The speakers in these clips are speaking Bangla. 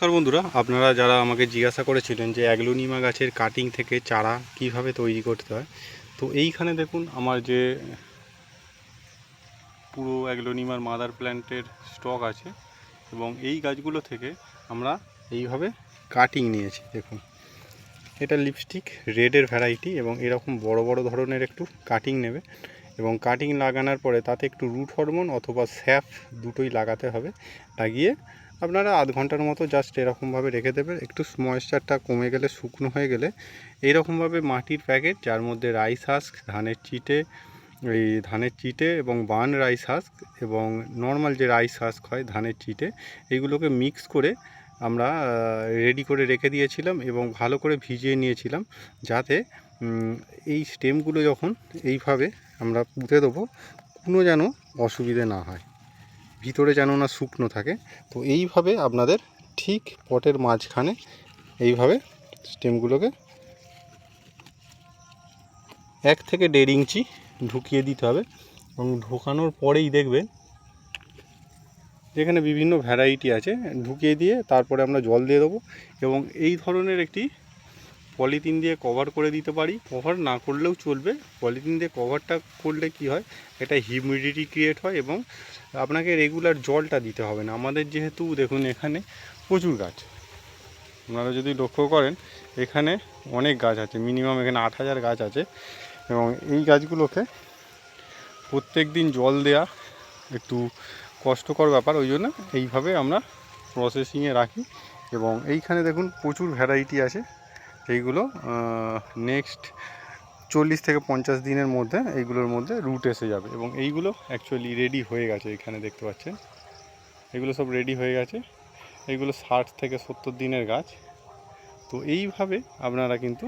নমস্কার বন্ধুরা, আপনারা যারা আমাকে জিজ্ঞাসা করেছিলেন যে অ্যাগ্লোনিমা গাছের কাটিং থেকে চারা কিভাবে তৈরি করতে হয়, তো এইখানে দেখুন আমার যে পুরো অ্যাগ্লোনিমার মাদার প্ল্যান্টের স্টক আছে এবং এই গাছগুলো থেকে আমরা এইভাবে কাটিং নিয়েছি। দেখুন, এটা লিপস্টিক রেডের ভ্যারাইটি এবং এরকম বড় বড় ধরনের একটু কাটিং নেবে এবং কাটিং লাগানোর পরে তাতে একটু রুট হরমোন অথবা স্যাফ দুটোই লাগাতে হবে। লাগিয়ে আপনারা আধ ঘন্টার মতো জাস্ট এরকমভাবে রেখে দেবেন। একটু ময়েশ্চারটা কমে গেলে, শুকনো হয়ে গেলে এইরকমভাবে মাটির প্যাকেট, যার মধ্যে রাইস হাস্ক, ধানের চিটে এবং বার্ন রাইস হাস্ক এবং নর্মাল যে রাইস হাস্ক হয় ধানের চিটে, এইগুলোকে মিক্স করে আমরা রেডি করে রেখে দিয়েছিলাম এবং ভালো করে ভিজিয়ে নিয়েছিলাম, যাতে এই স্টেমগুলো যখন এইভাবে আমরা পুঁতে দেবো, কোনো যেন অসুবিধে না হয়, ভিতরে যেন না শুকনো থাকে। তো এইভাবে আপনাদের ঠিক পটের মাঝখানে এইভাবে স্টেমগুলোকে 1 থেকে 1.5 ইঞ্চি ঢুকিয়ে দিতে হবে এবং ঢোকানোর পরেই দেখবেন যেখানে বিভিন্ন ভ্যারাইটি আছে, ঢুকিয়ে দিয়ে তারপরে আমরা জল দিয়ে দেবো এবং এই ধরনের একটি পলিথিন দিয়ে কভার করে দিতে পারি। কভার না করলেও চলবে, পলিথিন দিয়ে কভারটা করলে কি হয়, এটা হিউমিডিটি ক্রিয়েট হয় এবং আপনাকে রেগুলার জলটা দিতে হবে না। আমাদের যেহেতু দেখুন এখানে প্রচুর গাছ, আপনারা যদি লক্ষ্য করেন এখানে অনেক গাছ আছে, মিনিমাম এখানে 8000 গাছ আছে এবং এই গাছগুলোকে প্রত্যেক দিন জল দেয়া একটু কষ্টকর ব্যাপার, ওই জন্য এইভাবে আমরা প্রসেসিংয়ে রাখি। এবং এইখানে দেখুন প্রচুর ভ্যারাইটি আছে, এইগুলো নেক্সট 40 থেকে 50 দিনের মধ্যে এইগুলোর মধ্যে রুট এসে যাবে এবং এইগুলো অ্যাকচুয়ালি রেডি হয়ে গেছে। এখানে দেখতে পাচ্ছেন এগুলো সব রেডি হয়ে গেছে, এইগুলো 60 থেকে 70 দিনের গাছ। তো এইভাবে আপনারা কিন্তু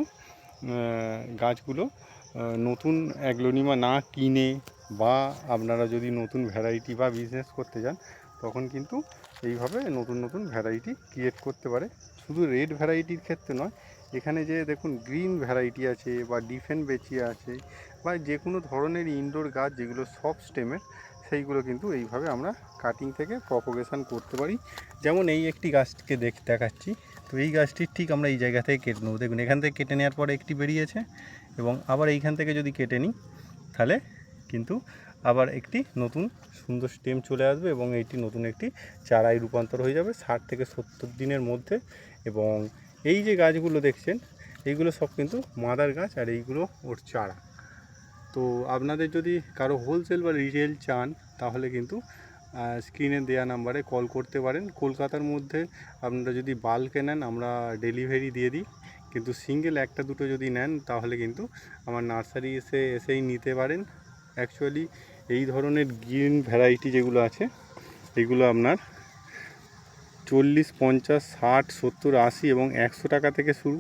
গাছগুলো নতুন অ্যাগ্লোনিমা না কিনে, বা আপনারা যদি নতুন ভ্যারাইটি বা বিজনেস করতে যান, তখন কিন্তু এইভাবে নতুন নতুন ভ্যারাইটি ক্রিয়েট করতে পারে। শুধু রেড ভ্যারাইটির ক্ষেত্রে নয়, এখানে যে দেখুন গ্রিন ভ্যারাইটি আছে বা ডিফেন বেচিয়া আছে বা যে কোনো ধরনের ইনডোর গাছ যেগুলো সব স্টেমের, সেইগুলো কিন্তু এইভাবে আমরা কাটিং থেকে প্রপোগেশন করতে পারি। যেমন এই একটি গাছকে দেখাচ্ছি, তো এই গাছটির ঠিক আমরা এই জায়গা থেকে কেটে নেবো। দেখুন এখান থেকে কেটে নেওয়ার পরে একটি বেরিয়েছে এবং আবার এইখান থেকে যদি কেটে নিই, তাহলে কিন্তু আবার একটি নতুন সুন্দর স্টেম চলে আসবে এবং এইটি নতুন একটি চারায় রূপান্তর হয়ে যাবে 60 থেকে 70 দিনের মধ্যে। এবং এই যে গাছগুলো দেখছেন, এইগুলো সব কিন্তু মাদার গাছ আর এইগুলো ওর চারা। তো আপনাদের যদি কারো হোলসেল বা রিটেল চান, তাহলে কিন্তু স্ক্রিনে দেওয়া নাম্বারে কল করতে পারেন। কলকাতার মধ্যে আপনারা যদি বাল্কে নেন, আমরা ডেলিভারি দিয়ে দিই, কিন্তু সিঙ্গেল একটা দুটো যদি নেন, তাহলে কিন্তু আমার নার্সারি এসেই নিতে পারেন। অ্যাকচুয়ালি এই ধরনের গ্রিন ভ্যারাইটি যেগুলো আছে, এগুলো আপনার 40, 50, 60, 70, 80 এবং 100 টাকা থেকে শুরু।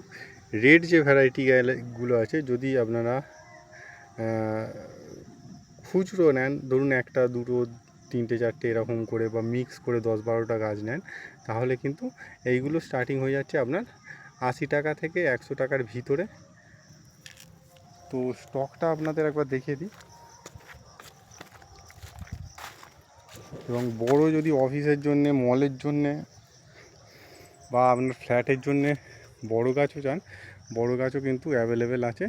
রেড যে ভ্যারাইটিগুলো আছে, যদি আপনারা খুচরো নেন, ধরুন একটা দুটো তিনটে চারটে এরকম করে বা মিক্স করে 10-12টা গাছ নেন, তাহলে কিন্তু এইগুলো স্টার্টিং হয়ে যাচ্ছে আপনার 80 টাকা থেকে 100 টাকার ভিতরে। তো স্টকটা আপনাদের একবার দেখিয়ে দিই। এবং বড় যদি অফিসের জন্যে, মলের জন্যে বা আপনার ফ্ল্যাটের জন্যে বড় গাছও চান, বড় গাছও কিন্তু অ্যাভেলেবেল আছে।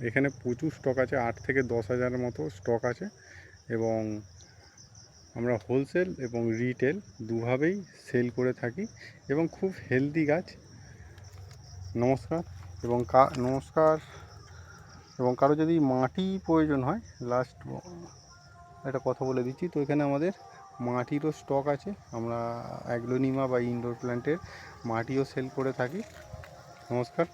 এখানে প্রচুর স্টক আছে, 8 থেকে 10 হাজারের মতো স্টক আছে এবং আমরা হোলসেল এবং রিটেল দুভাবেই সেল করে থাকি এবং খুব হেলদি গাছ। নমস্কার। এবং কারো যদি মাটি প্রয়োজন হয়, লাস্ট একটা কথা বলে দিচ্ছি, তো এখানে আমাদের মাটিরও স্টক আছে। আমরা অ্যাগ্লোনিমা বা ইনডোর প্ল্যান্টের মাটিও সেল করে থাকি। নমস্কার।